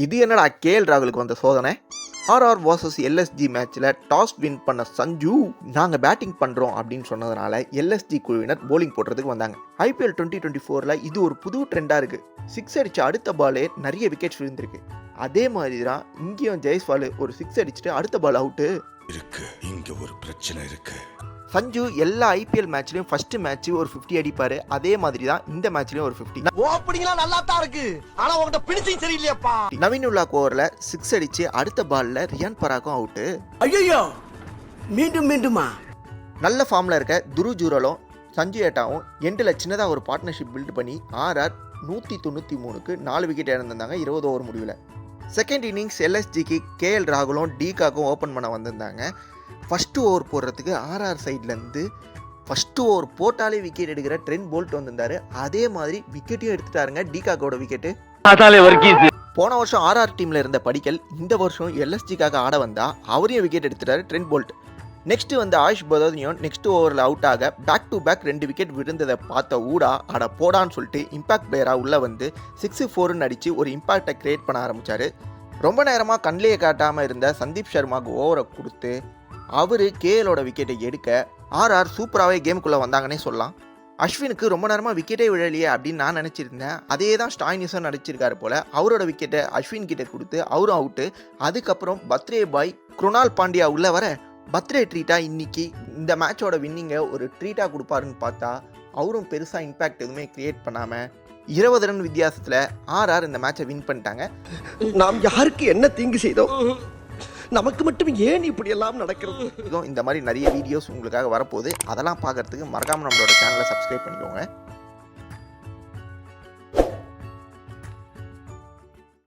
இது என்னடா கேஎல் ராகுலுக்கு வந்த சோதனை? ஆர்ஆர் vs எல்எஸ்ஜி மேட்ச்சில் டாஸ் வின் பண்ண சஞ்சு நாங்கள் பேட்டிங் பண்ணுறோம் அப்படின்னு சொன்னதுனால எல்எஸ்ஜி குழுவினர் போலிங் போடுறதுக்கு வந்தாங்க. IPL 2024 இது ஒரு புது ட்ரெண்டாக இருக்குது. 6 அடித்த அடுத்த பாலே நிறைய விக்கெட்ஸ் விழுந்திருக்கு. அதே மாதிரி தான் இங்கேயும் ஜெய்ஸ்வால் ஒரு 6 அடிச்சுட்டு அடுத்த பால் அவுட்டு இருக்கு. இங்கே ஒரு பிரச்சனை இருக்கு. சஞ்சு எல்லா IPL மேட்ச்லயும் ஃபர்ஸ்ட் மேட்ச் ஒரு 50 அடிப்பாரு. அதே மாதிரி தான் இந்த மேட்ச்லயும் ஒரு 50. ஓப்பனிங்லாம் நல்லா தான் இருக்கு. ஆனா உன்கிட்ட பினிஷிங் சரியில்லையாப்பா. நவீன் உல்லாக் ஓவர்ல 6 அடிச்சு அடுத்த பால்ல ரியான் பராகும் அவுட். ஐயோ மீண்டுமா நல்ல ஃபார்ம்ல இருக்க துரு ஜூரலும் சஞ்சு ஏட்டாவும் எண்டில் சின்னதாக ஒரு பார்ட்னர்ஷிப் பில்ட் பண்ணி RR 193க்கு 4 விக்கெட் இழந்திருந்தாங்க 20 ஓவர் முடிவில். செகண்ட் இன்னிங்ஸ் எல்எஸ்ஜிக்கு கேஎல் ராகுலும் டிகாக்கும் ஓப்பன் பண்ண வந்திருந்தாங்க. ஃபஸ்ட்டு ஓவர் போடுறதுக்கு RR சைட்லேருந்து ஃபஸ்ட்டு ஓவர் போட்டாலே விக்கெட் எடுக்கிற ட்ரெண்ட் போல்ட் வந்திருந்தாரு. அதே மாதிரி விக்கெட்டையும் எடுத்துட்டாருங்க டிகாக்கோட விக்கெட்டு. போன வருஷம் RR டீமில் இருந்த படிக்கல் இந்த வருஷம் எல்எஸ்ஜிக்காக ஆட வந்தால் அவரையும் விக்கெட் எடுத்துட்டாரு ட்ரெண்ட் போல்ட். நெக்ஸ்ட் ஆயுஷ் பதோனியும் நெக்ஸ்ட் ஓவரில் அவுட் ஆக பேக் டு பேக் 2 விக்கெட் விழுந்ததை பார்த்த ஊடா அட போடான்னு சொல்லிட்டு இம்பாக்ட் பிளேயராக உள்ளே வந்து 6-4ன்னு அடித்து ஒரு இம்பாக்டை கிரியேட் பண்ண ஆரம்பித்தார். ரொம்ப நேரமாக கண்ணிலேயே காட்டாமல் இருந்த சந்தீப் சர்மாவுக்கு ஓவரை கொடுத்து அவர் கேஎலோட விக்கெட்டை எடுக்க RR சூப்பராகவே கேமுக்குள்ளே வந்தாங்கன்னே சொல்லலாம். அஸ்வினுக்கு ரொம்ப நேரமாக விக்கெட்டே விழலையே அப்படின்னு நான் நினச்சிருந்தேன். அதே தான் ஸ்டாய்னிஸும் நடிச்சிருக்காரு போல். அவரோட விக்கெட்டை அஸ்வின் கிட்டே கொடுத்து அவரும் அவுட்டு. அதுக்கப்புறம் பர்த்டே பாய் குருணால் பாண்டியா உள்ளே வர பர்த்டே ட்ரீட்டாக இன்னைக்கு இந்த மேட்சோட வின்னிங்கை ஒரு ட்ரீட்டாக கொடுப்பாருன்னு பார்த்தா அவரும் பெருசாக இம்பேக்ட் எதுவுமே கிரியேட் பண்ணாமல் 20 ரன் வித்தியாசத்தில் RR இந்த மேட்சை வின் பண்ணிட்டாங்க. நாம் யாருக்கு என்ன தீங்கு செய்தோம்? நமக்கு மட்டும் ஏன் இப்படி எல்லாம் நடக்கிறது? இந்த மாதிரி நிறைய வீடியோஸ் உங்களுக்காக வரப்போகுது. அதெல்லாம் பார்க்கறதுக்கு மறக்காமல் நம்மளோட சேனலை சப்ஸ்கிரைப் பண்ணிக்கோங்க.